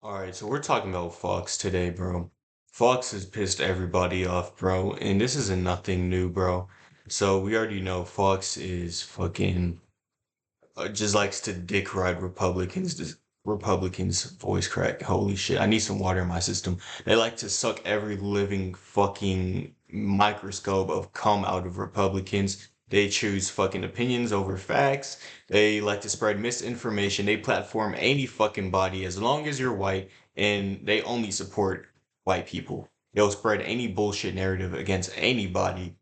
All right, so we're talking about Fox today, bro. Fox has pissed everybody off, bro, and this isn't nothing new, bro. So we already know Fox is fucking just likes to dick ride Republicans. Republicans voice crack. Holy shit! I need some water in my system. They like to suck every living fucking microscope of cum out of Republicans. They choose fucking opinions over facts. They like to spread misinformation. They platform any fucking body as long as you're white, and they only support white people. They'll spread any bullshit narrative against anybody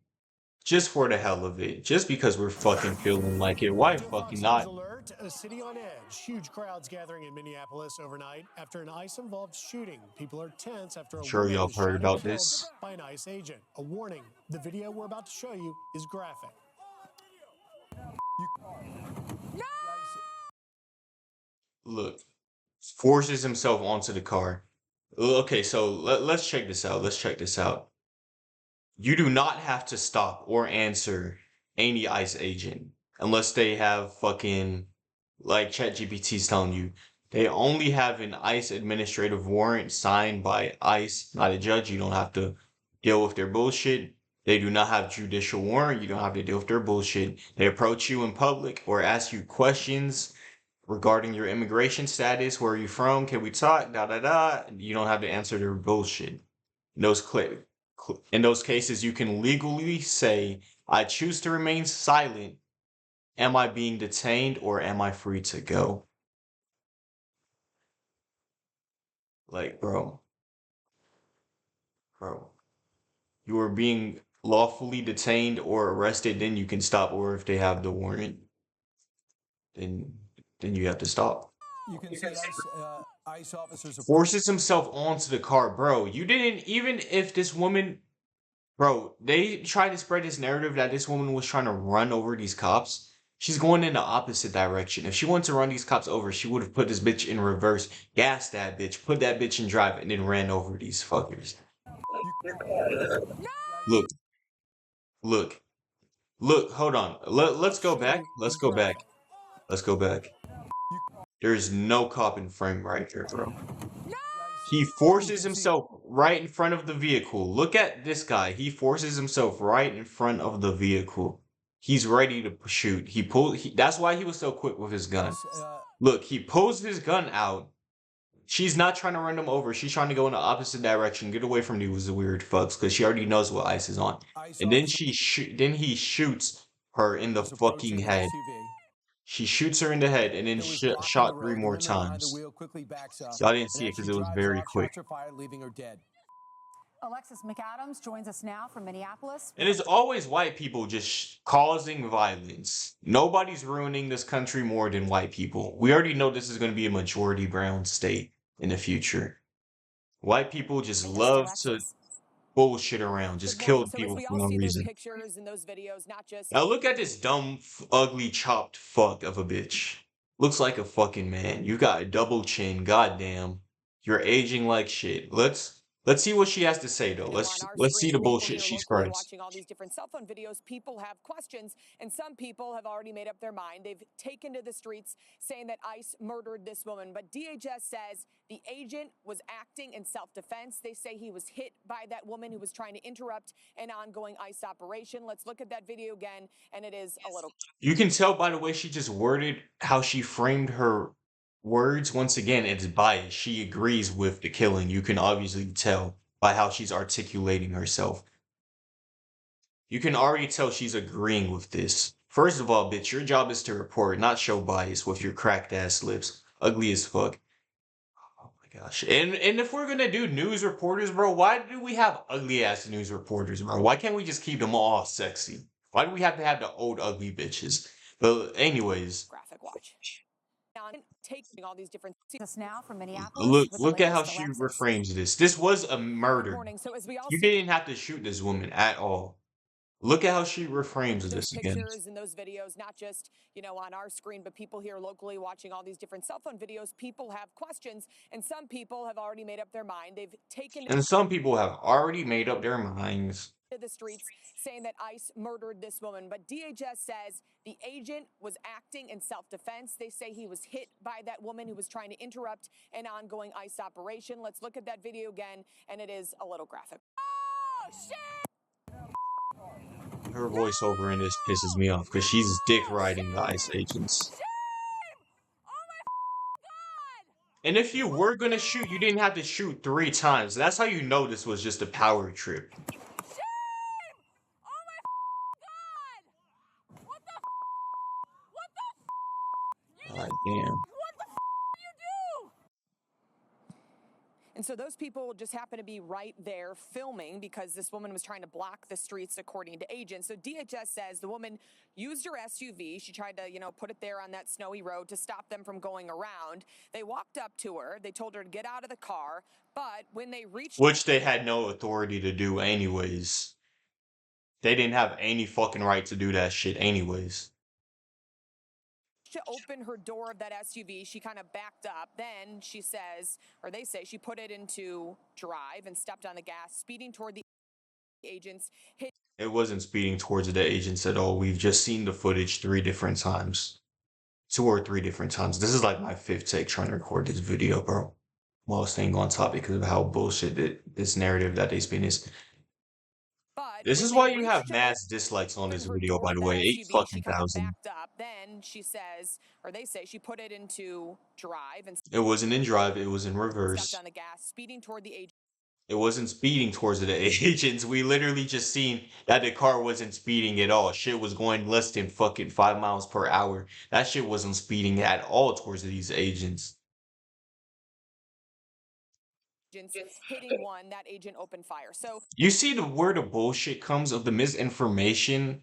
just for the hell of it. Just because we're fucking feeling like it. Why To fucking Fox News not? Alert, a city on edge. Huge crowds gathering in Minneapolis overnight after an ICE-involved shooting. People are tense after I'm a sure woman y'all was heard shot and about killed this. by an ICE agent. A warning, the video we're about to show you is graphic. Look, forces himself onto the car. Okay, so let's check this out. Let's check this out. You do not have to stop or answer any ICE agent unless they have fucking like ChatGPT's telling you. They only have an ICE administrative warrant signed by ICE, not a judge. You don't have to deal with their bullshit. They do not have judicial warrant. You don't have to deal with their bullshit. They approach you in public or ask you questions regarding your immigration status. Where are you from? Can we talk? Da da da. You don't have to answer their bullshit. In in those cases, you can legally say, I choose to remain silent. Am I being detained or am I free to go? Like, bro, you are being lawfully detained or arrested, then you can stop. Or if they have the warrant, then then you have to stop. You can see ICE officers approach. Forces himself onto the car, bro. You didn't even if this woman, bro, they tried to spread this narrative that this woman was trying to run over these cops. She's going in the opposite direction. If she wanted to run these cops over, she would have put this bitch in reverse, gassed that bitch, put that bitch in drive, and then ran over these fuckers. Look, look, look, hold on. Let's go Shooting back. Let's is go back. graphic. Let's go back. There's no cop in frame right here, bro. He forces himself right in front of the vehicle. Look at this guy. He forces himself right in front of the vehicle. He's ready to shoot. That's why he was so quick with his gun. Look, he pulls his gun out. She's not trying to run him over. She's trying to go in the opposite direction. Get away from these weird fucks because she already knows what ice is on. ICE And then officers then he shoots her in the fucking approaching an head. SUV. She shoots her in the head and then Who is blocking the shot three road. The more woman behind the times. wheel quickly backs up, Y'all didn't and see it as because she it was drives very off, quick. shots are fired, leaving her dead. Alexis McAdams joins us now from Minneapolis. And it's always white people just causing violence. Nobody's ruining this country more than white people. We already know this is going to be a majority brown state in the future. White people just love to bullshit around, just Good kill morning. So as people we for all no see those reason. pictures and those videos, not just Now look at this dumb, ugly, chopped fuck of a bitch. Looks like a fucking man. You got a double chin, goddamn. You're aging like shit. Let's see what she has to say though. on our Let's see screen, the people bullshit here she locally spreads. watching all these different cell phone videos, people have questions, and some people have already made up their mind. They've taken to the streets saying that ICE murdered this woman, but DHS says the agent was acting in self-defense. They say he was hit by that woman who was trying to interrupt an ongoing ICE operation. Let's look at that video again, and it is a little. You can tell by the way she just worded how she framed her words. Once again, it's biased. She agrees with the killing. You can obviously tell by how she's articulating herself. You can already tell she's agreeing with this. First of all, bitch, your job is to report, not show bias with your cracked ass lips. Ugly as fuck. Oh my gosh. And if we're gonna do news reporters, bro, why do we have ugly ass news reporters, bro? Why can't we just keep them all sexy? Why do we have to have the old ugly bitches? But anyways, Graphic watch. Taking all these different. Us now from Minneapolis look with the look at how latest, she Alexis. reframes this. This was a Good murder. morning. So as we all You see didn't have to shoot this woman at all. Look at how she reframes those this again. pictures and those videos, not just, on our screen, but people here locally watching all these different cell phone videos, people have questions, and some people have already made up their mind. They've taken. And some people have already made up their minds. to the streets saying that ICE murdered this woman. But DHS says the agent was acting in self-defense. They say he was hit by that woman who was trying to interrupt an ongoing ICE operation. Let's look at that video again, and it is a little graphic. Oh, shit! Her voiceover in this pisses me off because she's dick riding the ICE agents. And if you were gonna shoot, you didn't have to shoot 3 times. That's how you know this was just a power trip. God damn. And so those people just happen to be right there filming because this woman was trying to block the streets, according to agents. So DHS says the woman used her SUV. She tried to, put it there on that snowy road to stop them from going around. They walked up to her. They told her to get out of the car. But when they reached... Which they had no authority to do anyways. They didn't have any fucking right to do that shit anyways. To open her door of that SUV, she kind of backed up. Then she says, or they say, she put it into drive and stepped on the gas, speeding toward the agents. It wasn't speeding towards the agents at all. We've just seen the footage 3 different times. 2 or 3 different times. This is like my 5th take trying to record this video, bro. While staying on topic because of how bullshit this narrative that they spin is. This is why you have mass dislikes on this video, by the way. 8 fucking thousand. Backed up. Then she says, or they say, she put it into drive and it wasn't in drive. It was in reverse. stepped on the gas, speeding toward the agent. It wasn't speeding towards the agents. We literally just seen that the car wasn't speeding at all. Shit was going less than fucking 5 miles per hour. That shit wasn't speeding at all towards these agents. Hitting one, that agent opened fire. So you see where the bullshit comes of the misinformation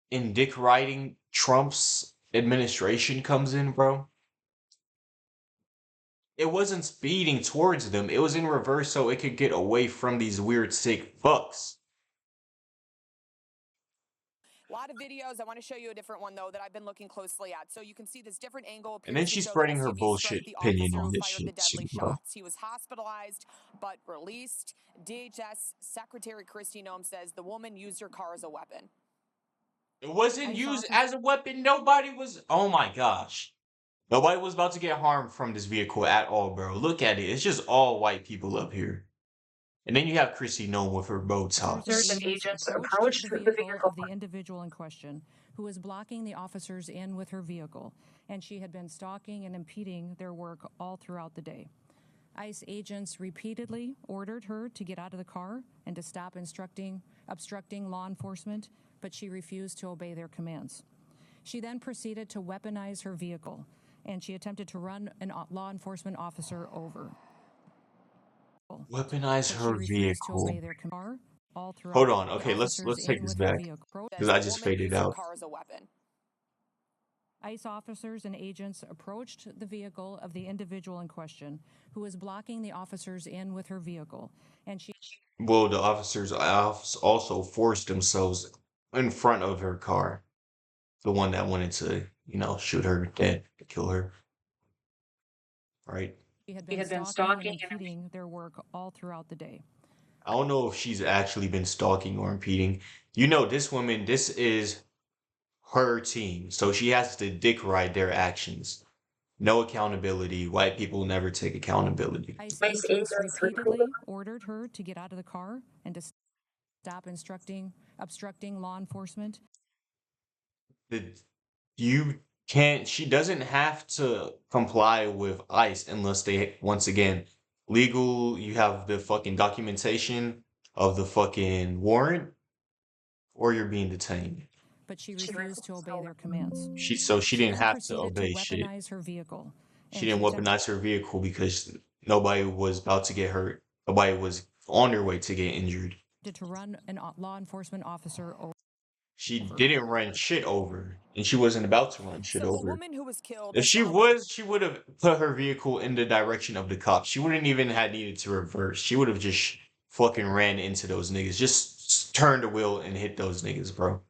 in dick riding Trump's administration comes in, bro. It wasn't speeding towards them. It was in reverse so it could get away from these weird sick fucks. a lot of videos. I want to show you a different one, though, that I've been looking closely at. So you can see this different angle. And then she's spreading her bullshit opinion on this shit. He was hospitalized, but released. DHS Secretary Kristi Noem says the woman used her car as a weapon. It wasn't used as a weapon. Nobody was... Oh my gosh. Nobody was about to get harmed from this vehicle at all, bro. Look at it. It's just all white people up here. And then you have Kristi Noem with her Botox. Officers and agents approached the vehicle of the individual in question, who was blocking the officers in with her vehicle, and she had been stalking and impeding their work all throughout the day. ICE agents repeatedly ordered her to get out of the car and to stop obstructing law enforcement, but she refused to obey their commands. She then proceeded to weaponize her vehicle, and she attempted to run a law enforcement officer over. Weaponize her vehicle. Hold on. Okay, let's take this back because I just faded out. ICE officers and agents approached the vehicle of the individual in question, who was blocking the officers in with her vehicle, and she... Well, the officers also forced themselves in front of her car. The one that wanted to, shoot her dead, kill her. Right? She had been stalking and impeding their work all throughout the day. I don't know if she's actually been stalking or impeding. This woman, this is her team. So she has to dick ride their actions. No accountability. White people never take accountability. ICE agents repeatedly ordered her to get out of the car and to stop obstructing law enforcement. She doesn't have to comply with ICE unless they, once again, legal, you have the fucking documentation of the fucking warrant, or you're being detained. But she refused to obey their commands. She didn't have to obey shit. Her vehicle. She didn't weaponize her vehicle because nobody was about to get hurt. Nobody was on their way to get injured. To run a law enforcement officer over. She didn't run shit over, and she wasn't about to run shit over. The woman who was killed, if she was, she would have put her vehicle in the direction of the cops. She wouldn't even have needed to reverse. She would have just fucking ran into those niggas. Just turned the wheel and hit those niggas, bro.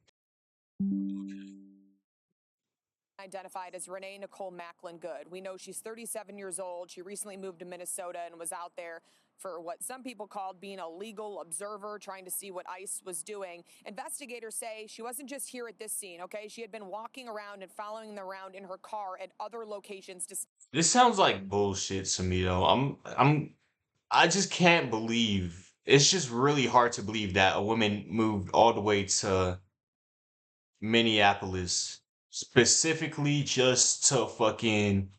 identified as Renee Nicole Macklin Good. We know she's 37 years old. She recently moved to Minnesota and was out there for what some people called being a legal observer, trying to see what ICE was doing. Investigators say she wasn't just here at this scene, okay? She had been walking around and following them around in her car at other locations to This sounds like bullshit to me though. I just can't believe. It's just really hard to believe that a woman moved all the way to Minneapolis specifically just to fucking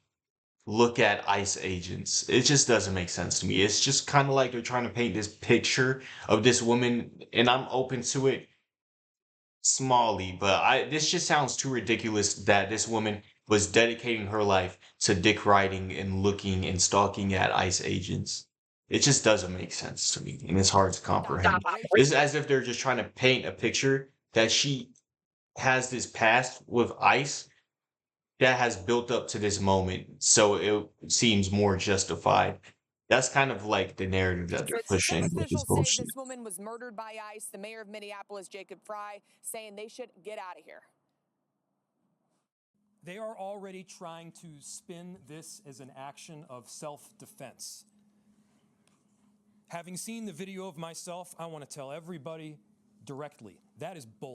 look at ICE agents. It just doesn't make sense to me. It's just kind of like they're trying to paint this picture of this woman, and I'm open to it smallly, but this just sounds too ridiculous that this woman was dedicating her life to dick riding and looking and stalking at ICE agents. It just doesn't make sense to me, and it's hard to comprehend. It's as if they're just trying to paint a picture that she has this past with ICE that has built up to this moment, so it seems more justified. That's kind of like the narrative that they're But pushing some with this officials say bullshit. this woman was murdered by ICE. The mayor of Minneapolis, Jacob Fry, saying they should get out of here. They are already trying to spin this as an action of self-defense. Having seen the video of myself, I want to tell everybody directly, that is bull.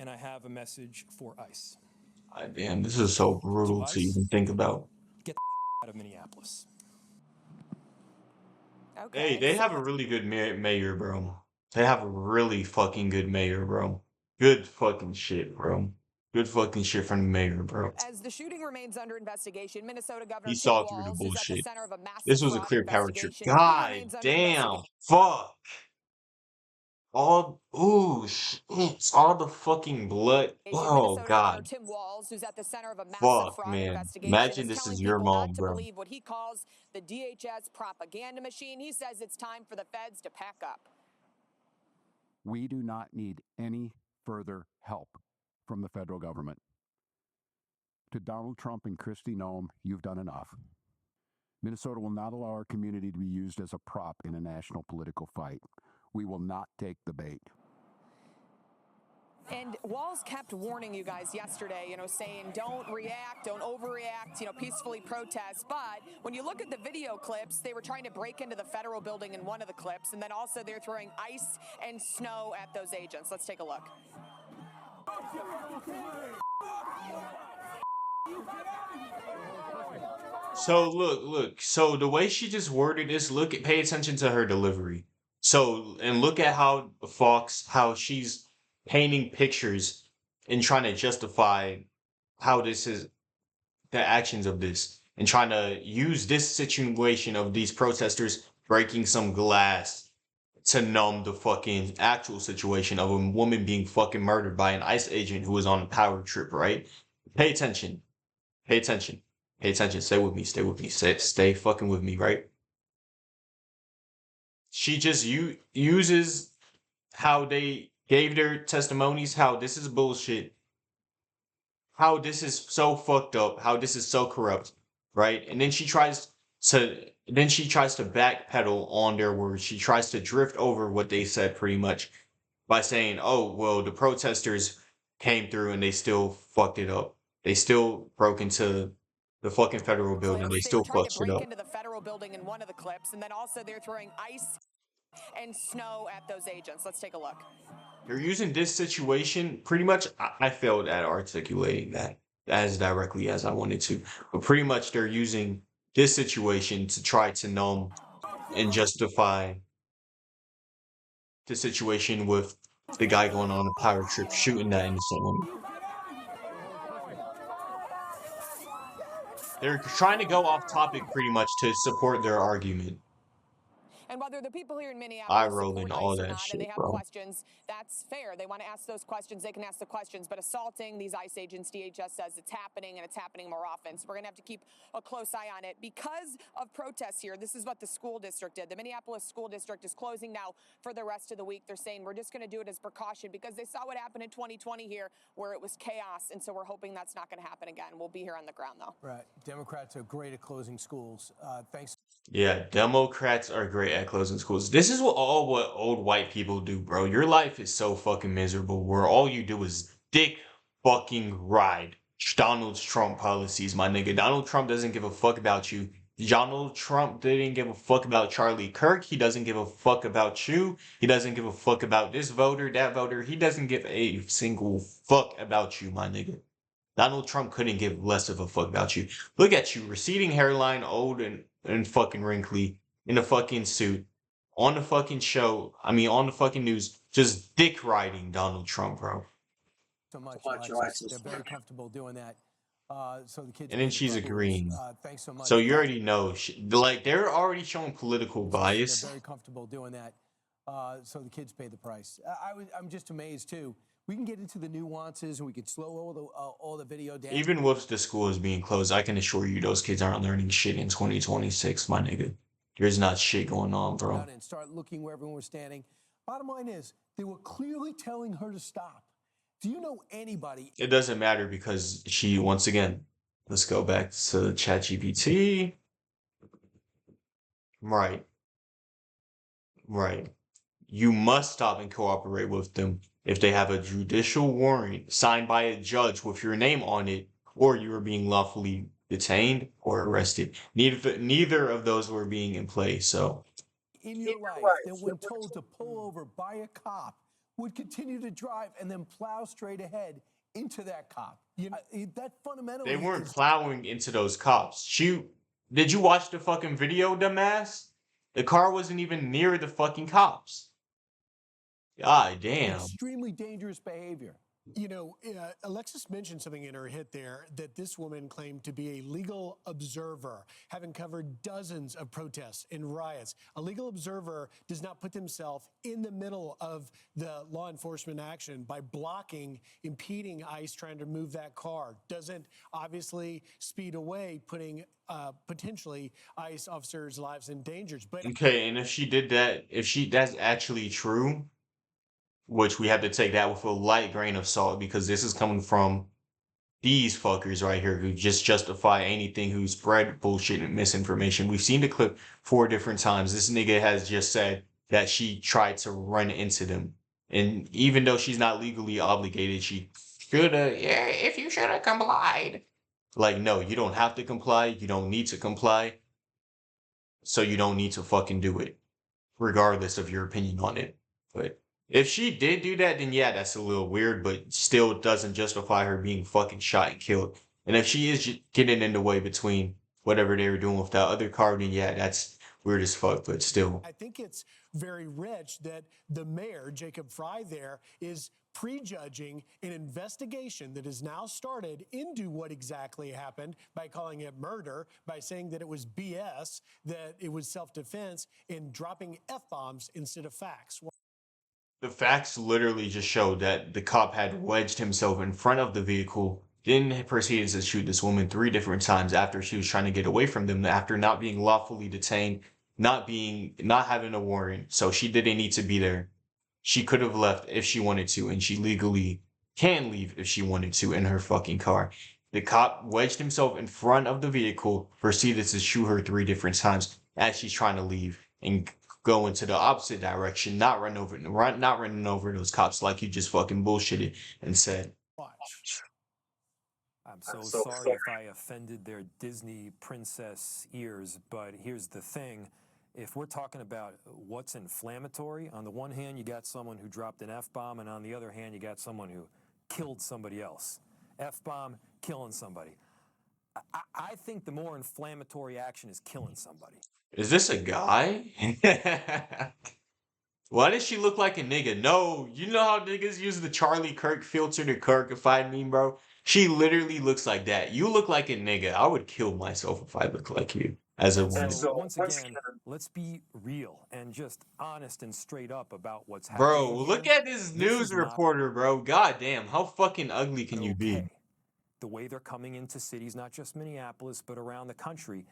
And I have a message for ICE. Damn, this is so brutal to even think about. Get out of Minneapolis. Okay. Hey, they have a really good mayor, bro. They have a really fucking good mayor, bro. Good fucking shit, bro. Good fucking shit from the mayor, bro. As the shooting remains under investigation, Minnesota Governor He Tim saw through the Walz is at the bullshit. center of a massive This was a fraud clear power trip. investigation. He God remains under damn. investigation. Fuck. All all the fucking blood. Oh Minnesota Governor God. Tim Walz, who's at the center of a massive Fuck, fraud man. investigation, Imagine is this telling is your people mom, not to bro. believe what he calls the DHS propaganda machine. He says it's time for the feds to pack up. We do not need any further help from the federal government. To Donald Trump and Kristi Noem, you've done enough. Minnesota will not allow our community to be used as a prop in a national political fight. We will not take the bait. And Walz kept warning you guys yesterday, saying don't react, don't overreact, peacefully protest. But when you look at the video clips, they were trying to break into the federal building in one of the clips. And then also they're throwing ice and snow at those agents. Let's take a look. So look. So the way she just worded this, pay attention to her delivery. So, and look at how she's painting pictures and trying to justify how this is the actions of this and trying to use this situation of these protesters breaking some glass to numb the fucking actual situation of a woman being fucking murdered by an ICE agent who was on a power trip, right? Pay attention. Pay attention. Pay attention. Stay with me. Stay with me. Stay fucking with me, right? She just uses how they gave their testimonies, how this is bullshit, how this is so fucked up, how this is so corrupt, right? And then she tries to backpedal on their words. She tries to drift over what they said pretty much by saying, "Oh, well, the protesters came through and they still fucked it up. They still broke into the fucking federal building. They still trying fucked to shit break up." into the federal building in one of the clips, and then also they're throwing ice and snow at those agents. Let's take a look. They're using this situation pretty much. I failed at articulating that as directly as I wanted to, but pretty much they're using this situation to try to numb and justify the situation with the guy going on a power trip shooting that innocent woman. They're trying to go off topic pretty much to support their argument. And whether the people here in Eye Minneapolis rolling, support all ICE or that not, and they shit, have bro. questions, that's fair. They want to ask those questions, they can ask the questions. But assaulting these ICE agents, DHS says it's happening, and it's happening more often. So we're going to have to keep a close eye on it. Because of protests here, this is what the school district did. The Minneapolis school district is closing now for the rest of the week. They're saying we're just going to do it as precaution because they saw what happened in 2020 here where it was chaos. And so we're hoping that's not going to happen again. We'll be here on the ground, though. Right. Democrats are great at closing schools. Thanks. Yeah, Democrats are great at closing schools. This is what old white people do, bro. Your life is so fucking miserable where all you do is dick fucking ride. Donald Trump policies, my nigga. Donald Trump doesn't give a fuck about you. Donald Trump didn't give a fuck about Charlie Kirk. He doesn't give a fuck about you. He doesn't give a fuck about this voter, that voter. He doesn't give a single fuck about you, my nigga. Donald Trump couldn't give less of a fuck about you. Look at you, receding hairline, old and fucking wrinkly, in a fucking suit, on the fucking show. I mean, on the fucking news, just dick riding Donald Trump, bro. So much, Alexis. They're very comfortable doing that. So the kids. And then pay the she's price. agreeing. Thanks so much. So you already know, like they're already showing political bias. They're very comfortable doing that. So the kids pay the price. I'm just amazed too. We can get into the nuances and we could slow all the video down. Even with the schools being closed, I can assure you those kids aren't learning shit in 2026, my nigga. There's not shit going on, bro. And start looking where everyone was standing. Bottom line is, they were clearly telling her to stop. Do you know anybody? It doesn't matter because she, once again, let's go back to ChatGPT. Right. Right. You must stop and cooperate with them if they have a judicial warrant signed by a judge with your name on it, or you are being lawfully detained or arrested. Neither of those were being in play. So In your life that when told to pull over by a cop would continue to drive and then plow straight ahead into that cop. That fundamentally they weren't plowing into those cops. Did you watch the fucking video, dumbass? The car wasn't even near the fucking cops. God damn. extremely dangerous behavior. You know, Alexis mentioned something in her hit there that this woman claimed to be a legal observer, having covered dozens of protests and riots. A legal observer does not put themselves in the middle of the law enforcement action by blocking, impeding ICE trying to move that car. Doesn't obviously speed away, putting potentially ICE officers' lives in danger. But Okay, and if she did that, that's actually true, which we have to take that with a light grain of salt because this is coming from these fuckers right here who just justify anything, who spread bullshit and misinformation. We've seen the clip 4 different times. This nigga has just said that she tried to run into them. And even though she's not legally obligated, she shoulda, yeah, if you should have complied. Like, no, you don't have to comply. You don't need to comply. So you don't need to fucking do it, regardless of your opinion on it. But if she did do that, then yeah, that's a little weird, but still doesn't justify her being fucking shot and killed. And if she is getting in the way between whatever they were doing with that other car, then yeah, that's weird as fuck, but still. I think it's very rich that the mayor, Jacob Fry, there is prejudging an investigation that has now started into what exactly happened by calling it murder, by saying that it was BS, that it was self-defense, and dropping F-bombs instead of facts. The facts literally just showed that the cop had wedged himself in front of the vehicle, then proceeded to shoot this woman 3 different times after she was trying to get away from them, after not being lawfully detained, not having a warrant. So she didn't need to be there. She could have left if she wanted to, and she legally can leave if she wanted to in her fucking car. The cop wedged himself in front of the vehicle, proceeded to shoot her 3 different times as she's trying to leave and go into the opposite direction, not running over those cops like you just fucking bullshitted and said. Watch. I'm so sorry if I offended their Disney princess ears, but here's the thing. If we're talking about what's inflammatory, on the one hand, you got someone who dropped an F-bomb, and on the other hand, you got someone who killed somebody else. F-bomb, killing somebody. I think the more inflammatory action is killing somebody. Is this a guy? Why does she look like a nigga? No, you know how niggas use the Charlie Kirk filter to Kirkified me, bro? She literally looks like that. You look like a nigga. I would kill myself if I looked like you as a woman. So once again, let's be real and just honest and straight up about what's happening. Bro, look at this news reporter, bro. God damn, how fucking ugly can you be? The way they're coming into cities, not just Minneapolis, but around the country,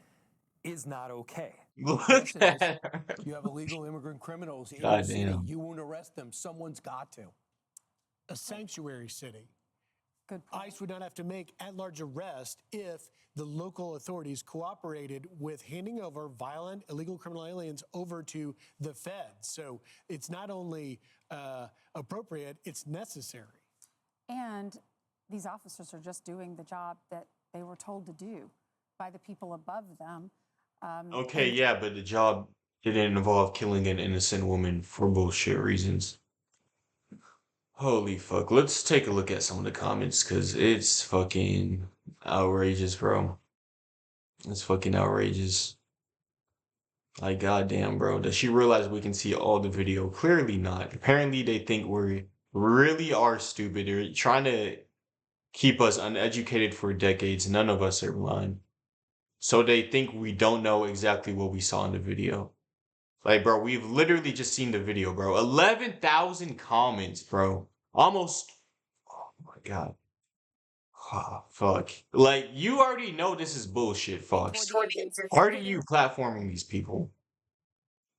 is not okay. Look at her. You have illegal immigrant criminals in God your city. damn. You won't arrest them. Someone's got to. A sanctuary city. Good point. ICE would not have to make at-large arrest if the local authorities cooperated with handing over violent, illegal criminal aliens over to the feds. So it's not only appropriate, it's necessary. And these officers are just doing the job that they were told to do by the people above them. Okay, And yeah, but the job didn't involve killing an innocent woman for bullshit reasons. Holy fuck. Let's take a look at some of the comments because it's fucking outrageous, bro. It's fucking outrageous. Like, goddamn, bro. Does she realize we can see all the video? Clearly not. Apparently, they think we really are stupid. They're trying to keep us uneducated for decades. None of us are blind. So they think we don't know exactly what we saw in the video. Like, bro, we've literally just seen the video, bro. 11,000 comments, bro. Almost. Oh my god. Ah, fuck. Like, you already know this is bullshit, Fox. toward the agents. Why are you platforming these people?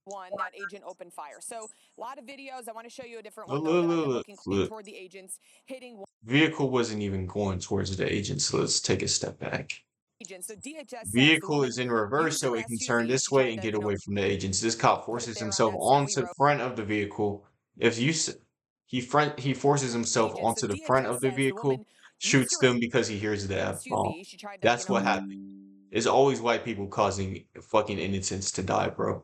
That agent opened fire. So a lot of videos. I want to show you a different Look, one though, look, that I've look, been look, looking look. toward the agents, hitting Vehicle wasn't even going towards the agent, so let's take a step back. agents. So DHS says the Vehicle woman is in reverse, used so her it can turn SUV. this She way tried and to, get away from the agents. This cop put it forces there on himself that snowy onto the road. front of the vehicle. If you he forces himself Agents. onto So the front DHS of the says the vehicle, woman shoots used her them because he hears the F-bomb. SUV. She tried to, That's what happened. It's always white people causing fucking innocents to die, bro.